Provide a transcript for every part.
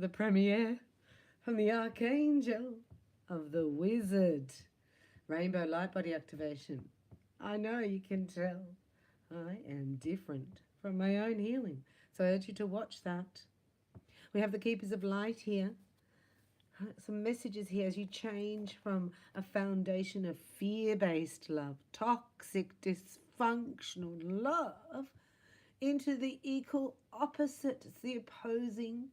the premiere from the Archangel of the Wizard. Rainbow light body activation. I know you can tell I am different from my own healing. So I urge you to watch that. We have the Keepers of Light here. Some messages here as you change from a foundation of fear-based love, toxic, dysfunctional love, into the equal opposite, it's the opposing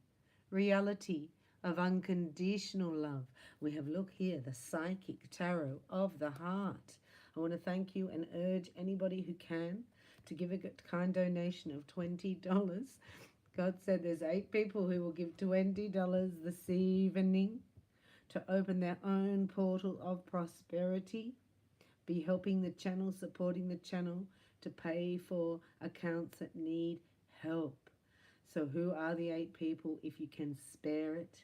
reality of unconditional love. We have, look here, the psychic tarot of the heart. I want to thank you and urge anybody who can to give a kind donation of $20. God said there's 8 people who will give $20 this evening to open their own portal of prosperity, be helping the channel, supporting the channel to pay for accounts that need help. So who are the 8 people? If you can spare it,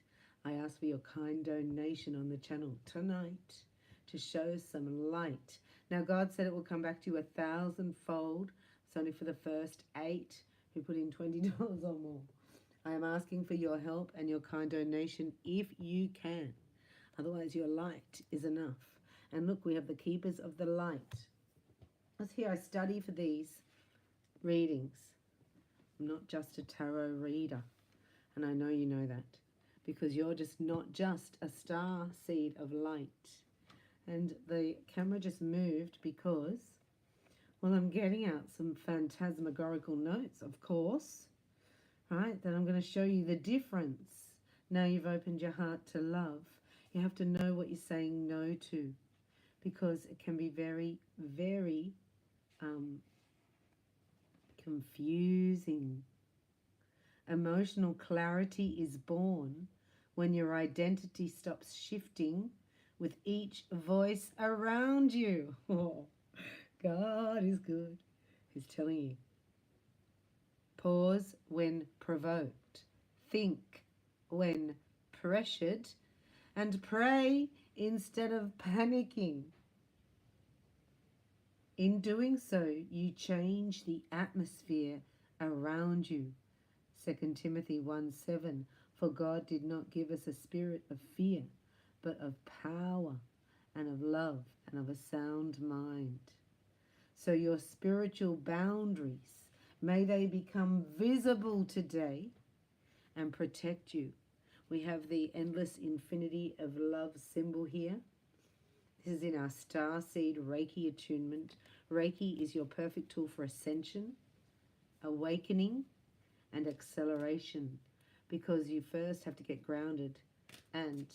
I ask for your kind donation on the channel tonight to show some light. Now God said it will come back to you 1,000-fold. It's only for the first 8 who put in $20 or more. I am asking for your help and your kind donation if you can. Otherwise your light is enough. And look, we have the Keepers of the Light. Let's hear, I study for these readings. I'm not just a tarot reader. And I know you know that. Because you're just not just a star seed of light. And the camera just moved because, well, I'm getting out some phantasmagorical notes, of course. Right? That I'm going to show you the difference. Now you've opened your heart to love. You have to know what you're saying no to. Because it can be very, very confusing. Emotional clarity is born when your identity stops shifting with each voice around you. Oh, God is good. He's telling you. Pause when provoked. Think when pressured. And pray instead of panicking. In doing so, you change the atmosphere around you. 2 Timothy 1:7, for God did not give us a spirit of fear, but of power and of love and of a sound mind. So your spiritual boundaries, may they become visible today and protect you. We have the endless infinity of love symbol here. This is in our star seed Reiki attunement. Reiki is your perfect tool for ascension, awakening, and acceleration, because you first have to get grounded and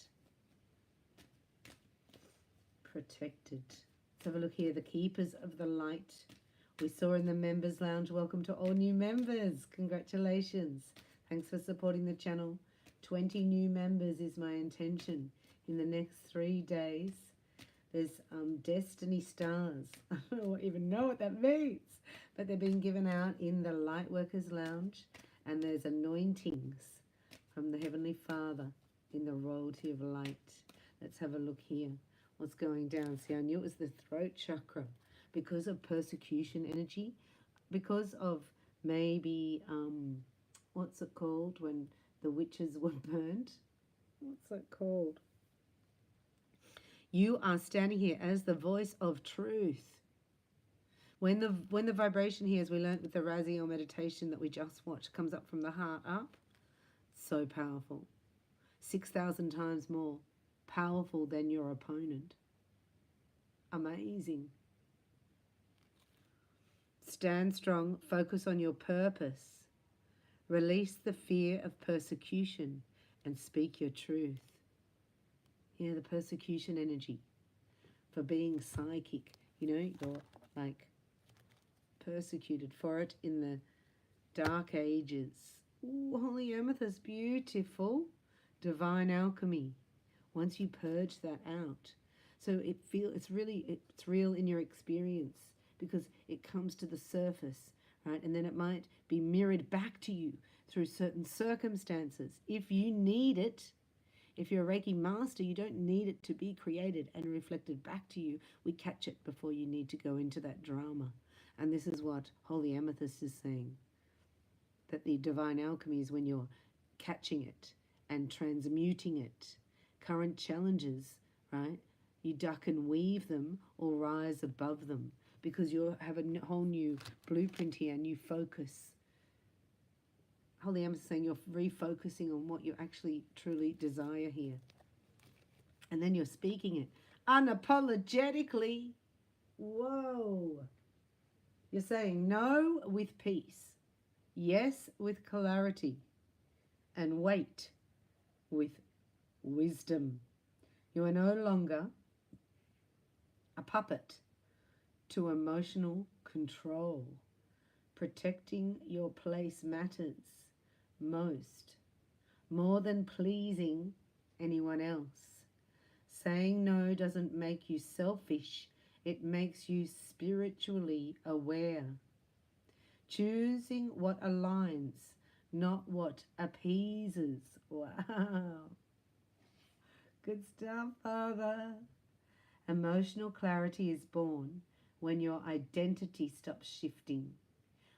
protected. Let's have a look here. The Keepers of the Light. We saw in the Members Lounge. Welcome to all new members. Congratulations. Thanks for supporting the channel. 20 new members is my intention in the next 3 days. There's Destiny Stars. I don't even know what that means. But they're being given out in the Lightworkers Lounge. And there's anointings from the Heavenly Father in the Royalty of Light. Let's have a look here. What's going down? See, I knew it was the throat chakra. Because of persecution energy. Because of maybe, what's it called when the witches were burnt? What's it called? You are standing here as the voice of truth. When the vibration here, as we learned with the Raziel meditation that we just watched, comes up from the heart up, so powerful. 6,000 times more powerful than your opponent. Amazing. Stand strong, focus on your purpose. Release the fear of persecution and speak your truth. Yeah, the persecution energy for being psychic. You know, you're like persecuted for it in the dark ages. Ooh, holy amethyst, beautiful. Divine alchemy. Once you purge that out. So it's real in your experience because it comes to the surface, right? And then it might be mirrored back to you through certain circumstances. If you need it, if you're a Reiki master, you don't need it to be created and reflected back to you. We catch it before you need to go into that drama. And this is what Holy Amethyst is saying. That the divine alchemy is when you're catching it and transmuting it. Current challenges, right? You duck and weave them or rise above them because you have a whole new blueprint here, and you focus. Holy Emma is saying you're refocusing on what you actually truly desire here. And then you're speaking it unapologetically. Whoa. You're saying no with peace, yes with clarity, and wait with wisdom. You are no longer a puppet to emotional control. Protecting your place matters most, more than pleasing anyone else. Saying no doesn't make you selfish, it makes you spiritually aware. Choosing what aligns, not what appeases. Wow. Good stuff, Father. Emotional clarity is born when your identity stops shifting,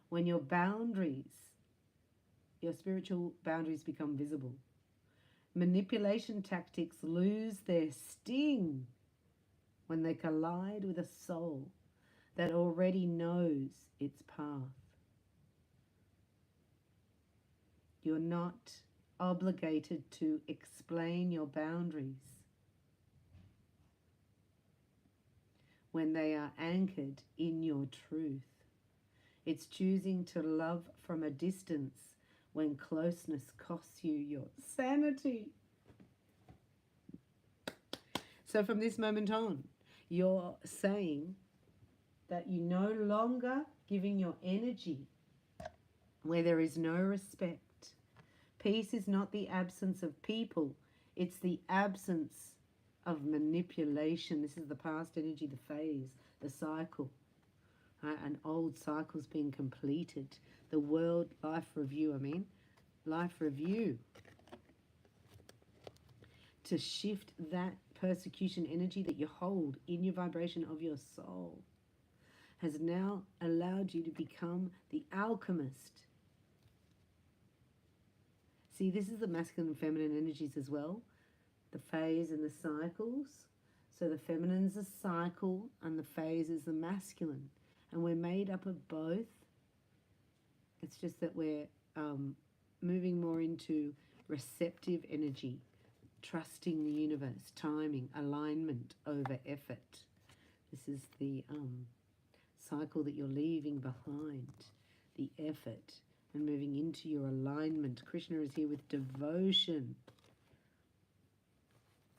when your boundaries, your spiritual boundaries become visible. Manipulation tactics lose their sting when they collide with a soul that already knows its path. You're not obligated to explain your boundaries when they are anchored in your truth. It's choosing to love from a distance when closeness costs you your sanity. So from this moment on, you're saying that you no longer giving your energy where there is no respect. Peace is not the absence of people, it's the absence of manipulation. This is the past energy, the phase, the cycle. An old cycle's being completed. The world life review, life review. To shift that persecution energy that you hold in your vibration of your soul has now allowed you to become the alchemist. See, this is the masculine and feminine energies as well. The phase and the cycles. So the feminine's the cycle and the phase is the masculine. And we're made up of both. It's just that we're moving more into receptive energy, trusting the universe, timing, alignment over effort. This is the cycle that you're leaving behind, the effort, and moving into your alignment. Krishna is here with devotion.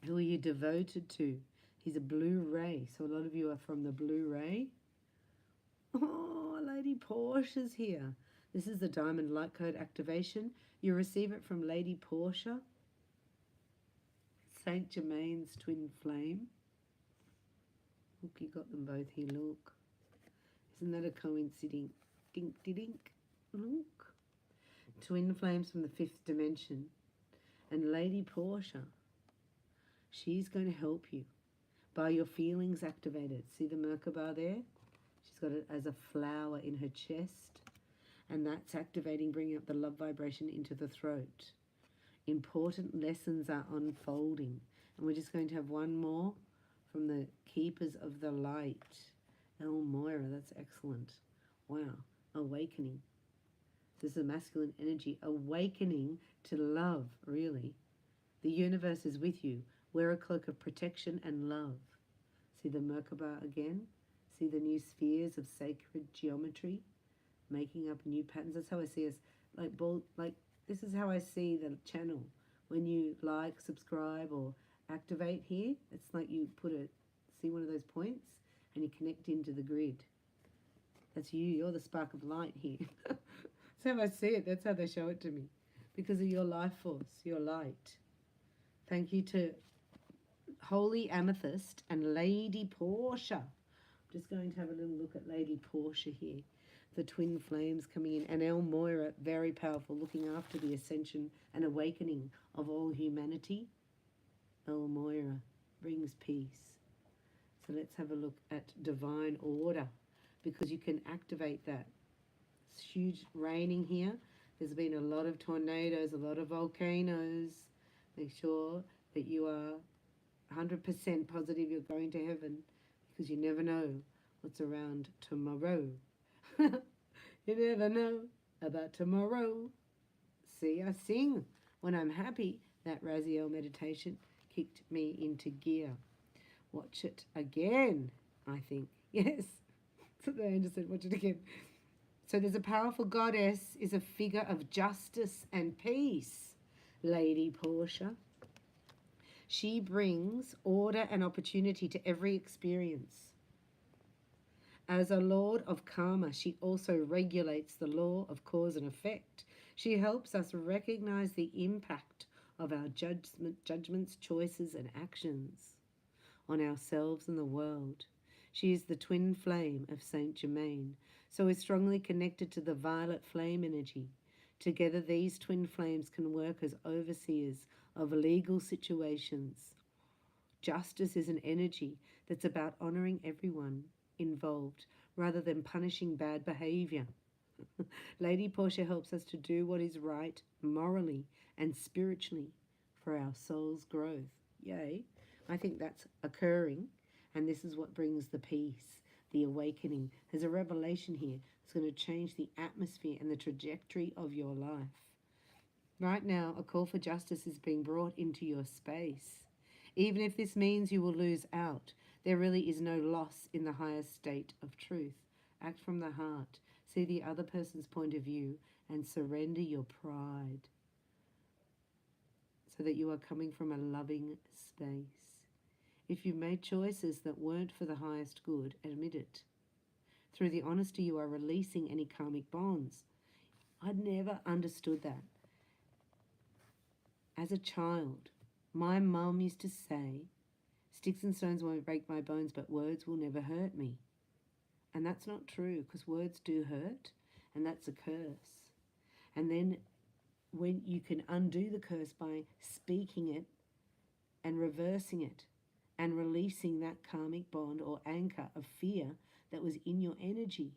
Who are you devoted to? He's a blue ray. So a lot of you are from the blue ray. Oh, Lady Portia's here. This is the Diamond Light Code activation. You receive it from Lady Portia. Saint Germain's twin flame. Look, you got them both here, look. Isn't that a coincidence? Dink-de-dink. Look. Twin flames from the 5th dimension. And Lady Portia, she's going to help you by your feelings activated. See the Merkaba there? She's got it as a flower in her chest. And that's activating, bringing up the love vibration into the throat. Important lessons are unfolding. And we're just going to have one more from the Keepers of the Light. El Moira, that's excellent. Wow, awakening. This is a masculine energy. Awakening to love, really. The universe is with you. Wear a cloak of protection and love. See the Merkaba again? See the new spheres of sacred geometry? Making up new patterns. That's how I see us. This is how I see the channel. When you like, subscribe, or activate here, it's like you see one of those points, and you connect into the grid. That's you. You're the spark of light here. That's how I see it. That's how they show it to me. Because of your life force, your light. Thank you to Holy Amethyst and Lady Portia. I'm just going to have a little look at Lady Portia here. The twin flames coming in. And El Moira, very powerful, looking after the ascension and awakening of all humanity. El Moira brings peace. So let's have a look at divine order, because you can activate that. It's huge raining here. There's been a lot of tornadoes, a lot of volcanoes. make sure that you are 100% positive you're going to heaven, because you never know what's around tomorrow. You never know about tomorrow. See, I sing when I'm happy. That Raziel meditation kicked me into gear. Watch it again, I think. Yes. So the angel said, watch it again. So there's a powerful goddess, is a figure of justice and peace, Lady Portia. She brings order and opportunity to every experience. As a lord of karma, she also regulates the law of cause and effect. She helps us recognize the impact of our judgments, choices, and actions on ourselves and the world. She is the twin flame of Saint Germain, so is strongly connected to the violet flame energy. Together, these twin flames can work as overseers of legal situations. Justice is an energy that's about honoring everyone involved rather than punishing bad behavior. Lady Portia helps us to do what is right morally and spiritually for our soul's growth. Yay. I think that's occurring, and this is what brings the peace, the awakening. There's a revelation here. It's going to change the atmosphere and the trajectory of your life. Right now, a call for justice is being brought into your space. Even if this means you will lose out, there really is no loss in the highest state of truth. Act from the heart. See the other person's point of view and surrender your pride so that you are coming from a loving space. If you made choices that weren't for the highest good, admit it. Through the honesty, you are releasing any karmic bonds. I'd never understood that. As a child, my mum used to say, sticks and stones won't break my bones, but words will never hurt me. And that's not true, because words do hurt, and that's a curse. And then when you can undo the curse by speaking it and reversing it and releasing that karmic bond or anchor of fear that was in your energy.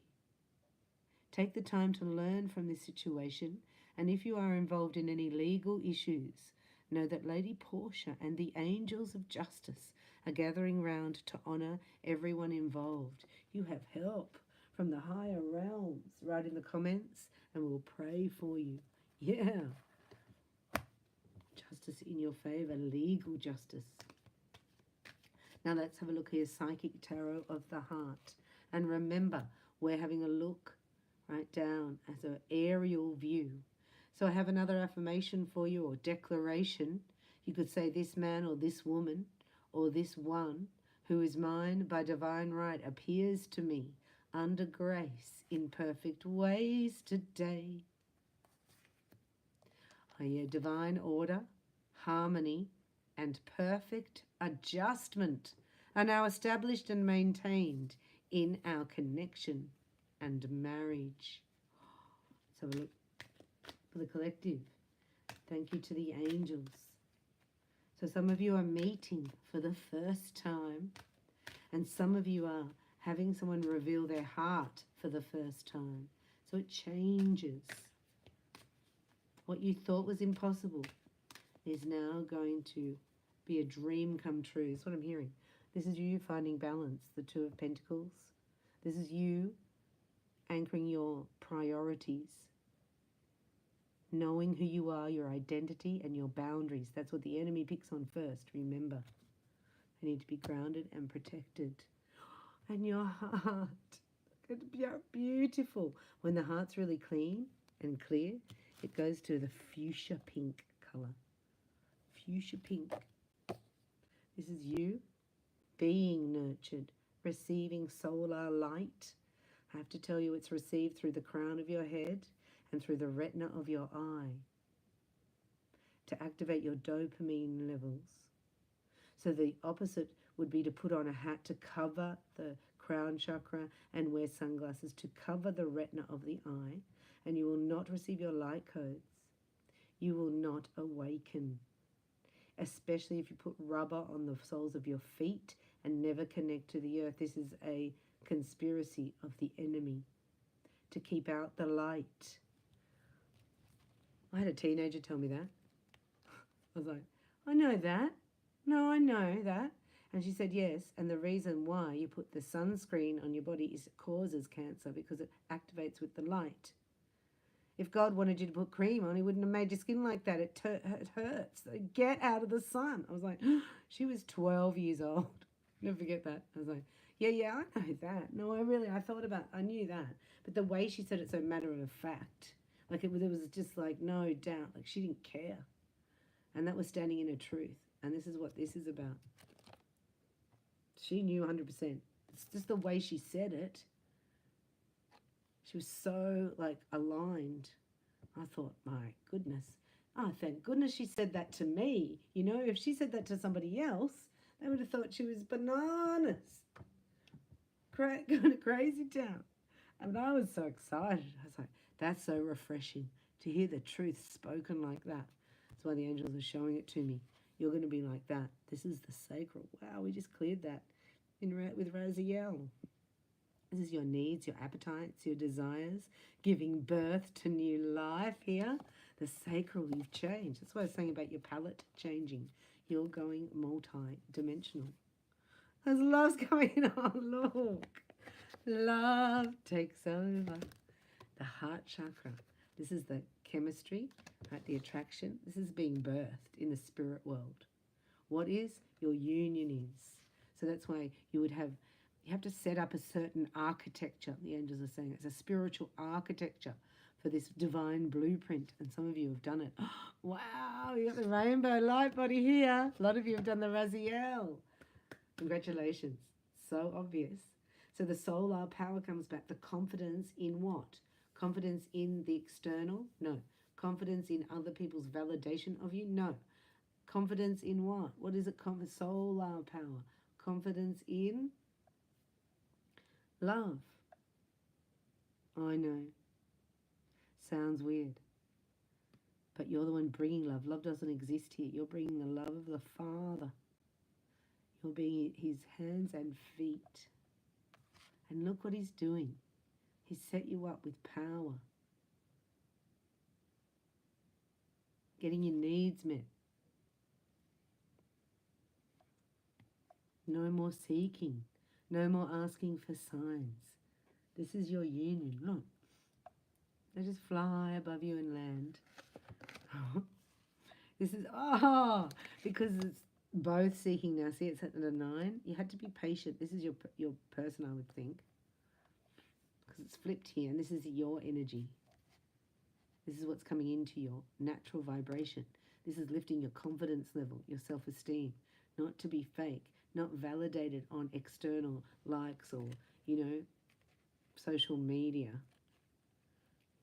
Take the time to learn from this situation, and if you are involved in any legal issues, know that Lady Portia and the angels of justice are gathering round to honor everyone involved. You have help from the higher realms. Write in the comments and we'll pray for you. Yeah. Justice in your favor, legal justice. Now let's have a look here, Psychic Tarot of the Heart. And remember, we're having a look right down as an aerial view. So I have another affirmation for you, or declaration. You could say, this man or this woman or this one who is mine by divine right appears to me under grace in perfect ways today. I hear divine order, harmony, and perfect adjustment are now established and maintained in our connection and marriage. Let's have a look for the collective. Thank you to the angels. So some of you are meeting for the first time, and some of you are having someone reveal their heart for the first time. So it changes. What you thought was impossible is now going to be a dream come true. That's what I'm hearing. This is you finding balance, the Two of Pentacles. This is you anchoring your priorities, knowing who you are, your identity, and your boundaries. That's what the enemy picks on first, remember. You need to be grounded and protected. And your heart, it's beautiful. When the heart's really clean and clear, it goes to the fuchsia pink color. Fuchsia pink. This is you being nurtured, receiving solar light. I have to tell you, it's received through the crown of your head and through the retina of your eye to activate your dopamine levels. So the opposite would be to put on a hat to cover the crown chakra and wear sunglasses to cover the retina of the eye, and you will not receive your light codes. You will not awaken, especially if you put rubber on the soles of your feet and never connect to the earth. This is a conspiracy of the enemy to keep out the light. I had a teenager tell me that. I was like, I know that. No, I know that. And she said, yes. And the reason why you put the sunscreen on your body is it causes cancer because it activates with the light. If God wanted you to put cream on, he wouldn't have made your skin like that. It hurts. So get out of the sun. I was like, she was 12 years old. Never forget that. I was like, yeah, I know that. No, I knew that. But the way she said it so matter of fact, like it was just like no doubt. Like she didn't care. And that was standing in her truth. And this is what this is about. She knew 100%. It's just the way she said it. She was so like aligned. I thought, my goodness. Oh, thank goodness she said that to me. You know, if she said that to somebody else, they would have thought she was bananas. Kind of crazy town. And I was so excited. I was like, that's so refreshing to hear the truth spoken like that. That's why the angels are showing it to me. You're going to be like that. This is the sacral. Wow, we just cleared that with Raziel. This is your needs, your appetites, your desires, giving birth to new life here. The sacral, you've changed. That's what I was saying about your palette changing. You're going multi-dimensional. There's love's going on, look. Love takes over. The heart chakra. This is the chemistry, right? The attraction. This is being birthed in the spirit world. What is? Your union is. So that's why you have to set up a certain architecture. The angels are saying it's a spiritual architecture for this divine blueprint. And some of you have done it. Wow, you got the rainbow light body here. A lot of you have done the Raziel. Congratulations. So obvious. So the solar power comes back. The confidence in what? Confidence in the external? No. Confidence in other people's validation of you? No. Confidence in what? What is it? Solar power. Confidence in love. I know. Sounds weird. But you're the one bringing love. Love doesn't exist here. You're bringing the love of the Father. You're being his hands and feet. And look what he's doing. He's set you up with power. Getting your needs met. No more seeking. No more asking for signs. This is your union. Look. They just fly above you and land. This is, because it's both seeking now. See, it's at the 9. You had to be patient. This is your person, I would think. Because it's flipped here, and this is your energy. This is what's coming into your natural vibration. This is lifting your confidence level, your self-esteem. Not to be fake, not validated on external likes or, social media,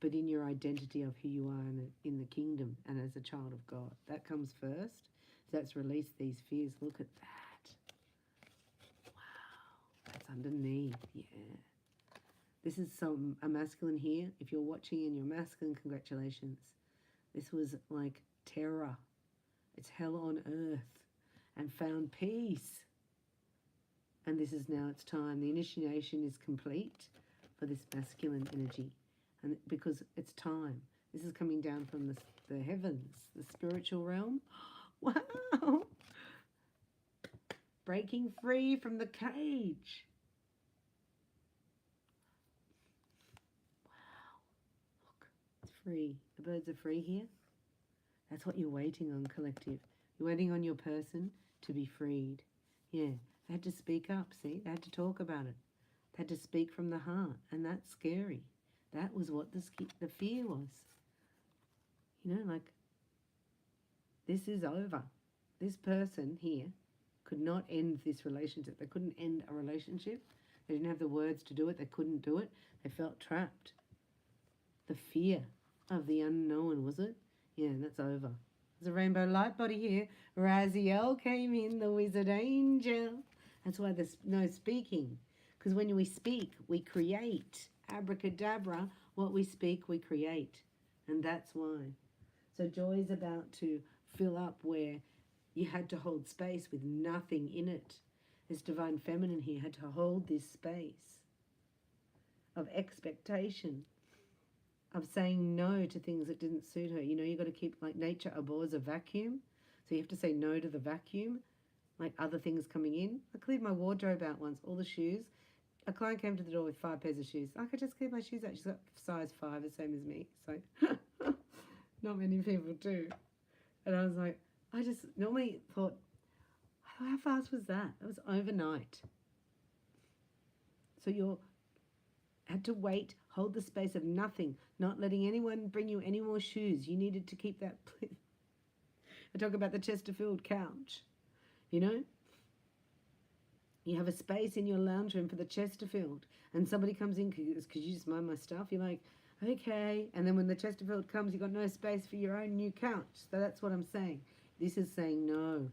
but in your identity of who you are in the kingdom and as a child of God. That comes first. That's released these fears. Look at that. Wow. That's underneath. Yeah. This is a masculine here. If you're watching and you're masculine, congratulations. This was like terror. It's hell on earth and found peace. And this is now its time. The initiation is complete for this masculine energy. And because it's time. This is coming down from the heavens, the spiritual realm. Wow. Breaking free from the cage. Wow. Look, it's free. The birds are free here. That's what you're waiting on, collective. You're waiting on your person to be freed. Yeah. They had to speak up, see? They had to talk about it. They had to speak from the heart. And that's scary. That was what the fear was. This is over. This person here could not end this relationship. They couldn't end a relationship. They didn't have the words to do it. They couldn't do it. They felt trapped. The fear of the unknown, was it? Yeah, that's over. There's a rainbow light body here. Raziel came in, the wizard angel. That's why there's no speaking. Because when we speak, we create. Abracadabra, what we speak, we create. And that's why. So joy is about to fill up where you had to hold space with nothing in it. This divine feminine here had to hold this space of expectation, of saying no to things that didn't suit her. You've got to keep, like nature abhors a vacuum. So you have to say no to the vacuum, like other things coming in. I cleared my wardrobe out once, all the shoes. A client came to the door with 5 pairs of shoes. I could just clear my shoes out. She's got size 5, the same as me. So not many people do. And I was like, I just normally thought, how fast was that? That was overnight. So you had to wait, hold the space of nothing, not letting anyone bring you any more shoes. You needed to keep that. I talk about the Chesterfield couch, you know? You have a space in your lounge room for the Chesterfield, and somebody comes in, could you just mind my stuff? You're like, okay. And then when the Chesterfield comes, you've got no space for your own new couch. So that's what I'm saying. This is saying no.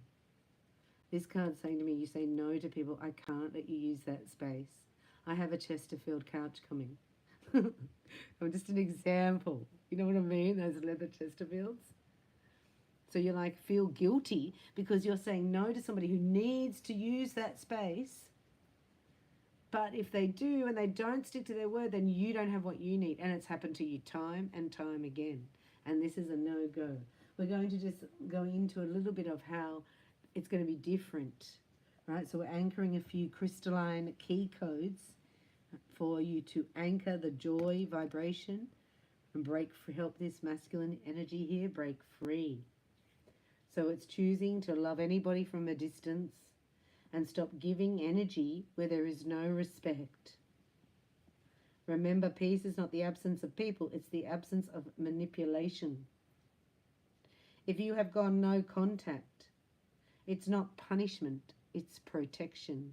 This card's saying to me, you say no to people. I can't let you use that space. I have a Chesterfield couch coming. I'm just an example. You know what I mean? Those leather Chesterfields. So you're like, feel guilty because you're saying no to somebody who needs to use that space. But if they do and they don't stick to their word, then you don't have what you need. And it's happened to you time and time again. And this is a no-go. We're going to just go into a little bit of how it's going to be different, right? So we're anchoring a few crystalline key codes for you to anchor the joy vibration and help this masculine energy here break free. So it's choosing to love anybody from a distance and stop giving energy where there is no respect. Remember, peace is not the absence of people, it's the absence of manipulation. If you have gone no contact, it's not punishment, it's protection.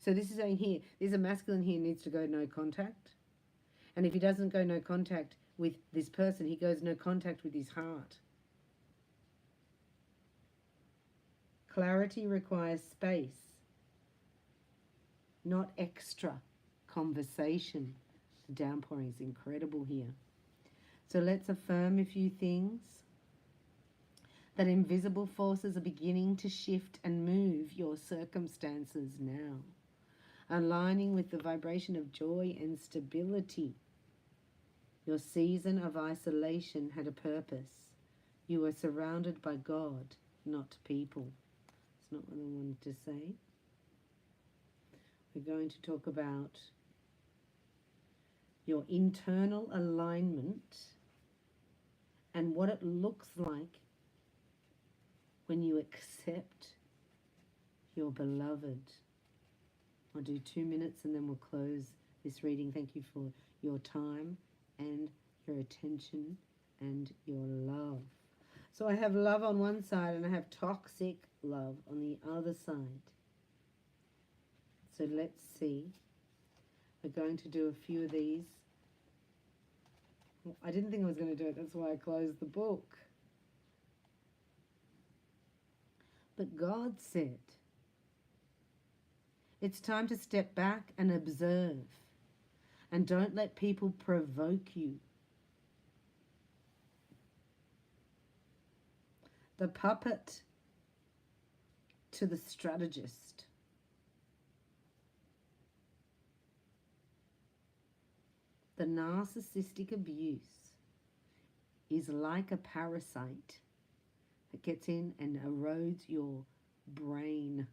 So this is saying here, there's a masculine here needs to go no contact. And if he doesn't go no contact with this person, he goes no contact with his heart. Clarity requires space, not extra conversation. The downpouring is incredible here. So let's affirm a few things. That invisible forces are beginning to shift and move your circumstances now, aligning with the vibration of joy and stability. Your season of isolation had a purpose. You were surrounded by God, not people. It's not what I wanted to say. We're going to talk about your internal alignment and what it looks like when you accept your beloved. I'll do 2 minutes and then we'll close this reading. Thank you for your time and your attention and your love. So I have love on one side and I have toxic love on the other side. So let's see. We're going to do a few of these. I didn't think I was going to do it. That's why I closed the book. But God said, it's time to step back and observe. And don't let people provoke you. The puppet to the strategist. The narcissistic abuse is like a parasite that gets in and erodes your brain,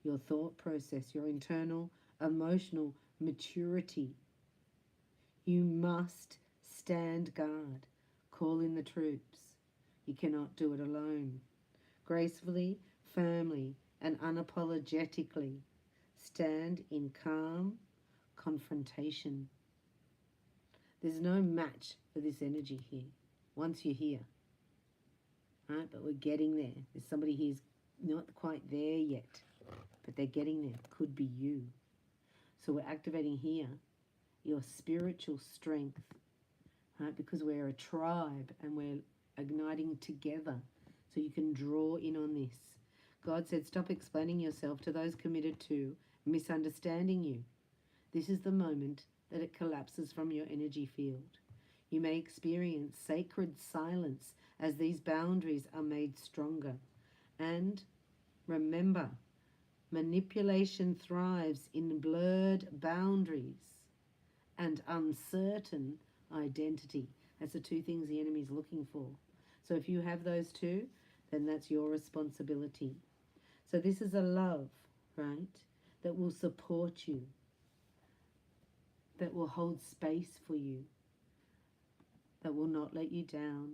your thought process, your internal emotional maturity. You must stand guard, call in the troops. You cannot do it alone. Gracefully, firmly, and unapologetically stand in calm confrontation. There's no match for this energy here once you're here. Right? But we're getting there. There's somebody who's not quite there yet, but they're getting there. Could be you. So we're activating here your spiritual strength, right? Because we're a tribe and we're igniting together. So you can draw in on this. God said, stop explaining yourself to those committed to misunderstanding you. This is the moment that it collapses from your energy field. You may experience sacred silence as these boundaries are made stronger. And remember, manipulation thrives in blurred boundaries and uncertain identity. That's the two things the enemy is looking for. So if you have those two, then that's your responsibility. So this is a love, right, that will support you, that will hold space for you, that will not let you down,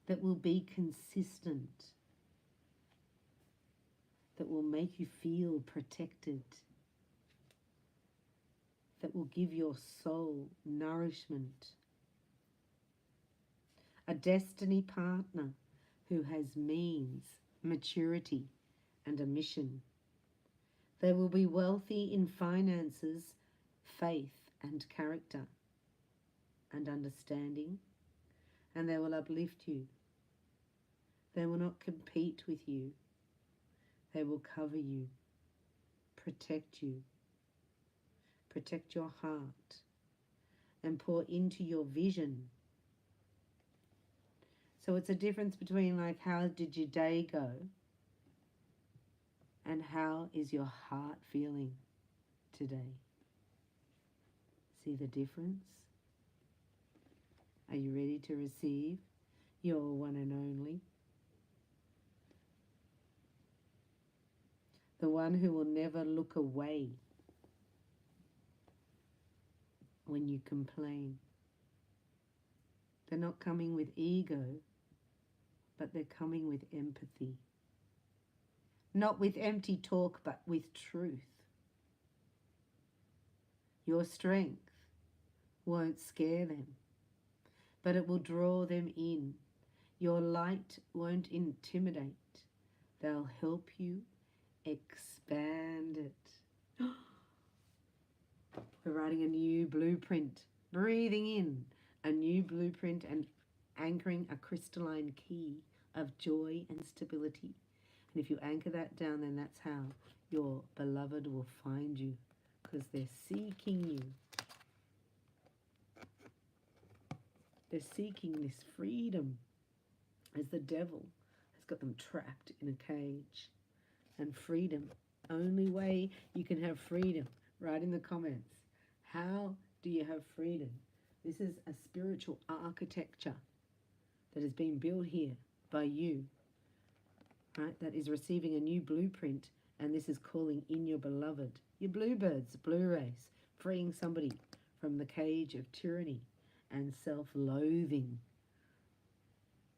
that will be consistent, that will make you feel protected, that will give your soul nourishment. A destiny partner who has means, maturity, and a mission. They will be wealthy in finances, faith, and character, and understanding, and they will uplift you. They will not compete with you. They will cover you, protect you, protect your heart, and pour into your vision. So it's a difference between like, how did your day go, and how is your heart feeling today? See the difference? Are you ready to receive your one and only? The one who will never look away when you complain. They're not coming with ego, but they're coming with empathy. Not with empty talk, but with truth. Your strength won't scare them, but it will draw them in. Your light won't intimidate. They'll help you expand it. We're writing a new blueprint, breathing in a new blueprint and anchoring a crystalline key of joy and stability. And if you anchor that down, then that's how your beloved will find you, because they're seeking you. They're seeking this freedom, as the devil has got them trapped in a cage. And freedom, only way you can have freedom, write in the comments. How do you have freedom? This is a spiritual architecture that has been built here by you, right? That is receiving a new blueprint, and this is calling in your beloved, your bluebirds, blue race, freeing somebody from the cage of tyranny and self-loathing.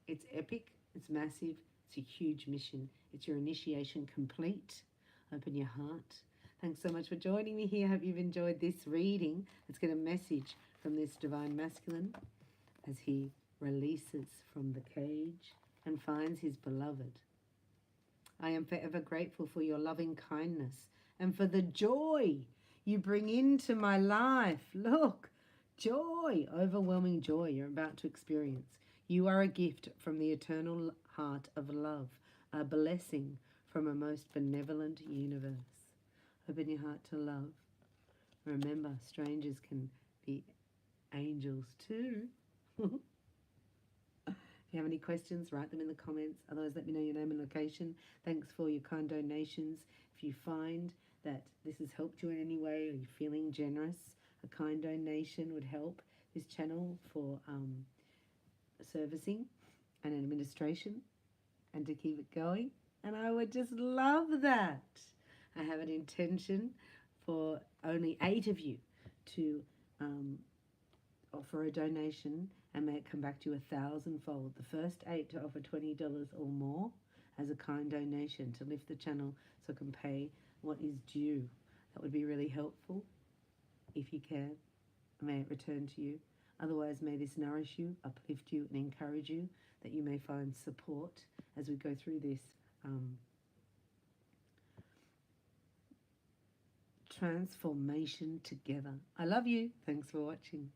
It's epic, it's massive, it's a huge mission. It's your initiation complete. Open your heart. Thanks so much for joining me here. I hope you've enjoyed this reading. Let's get a message from this divine masculine as he releases from the cage and finds his beloved. I am forever grateful for your loving kindness and for the joy you bring into my life. Look, joy, overwhelming joy you're about to experience. You are a gift from the eternal heart of love, a blessing from a most benevolent universe. Open your heart to love. Remember, strangers can be angels too. If you have any questions, write them in the comments. Otherwise, let me know your name and location. Thanks for your kind donations. If you find that this has helped you in any way, or you're feeling generous, a kind donation would help this channel for servicing and administration and to keep it going. And I would just love that. I have an intention for only 8 of you to offer a donation and may it come back to you 1,000-fold. The first 8 to offer $20 or more as a kind donation to lift the channel so I can pay what is due. That would be really helpful if you can. May it return to you. Otherwise, may this nourish you, uplift you, and encourage you, that you may find support as we go through this transformation together. I love you. Thanks for watching.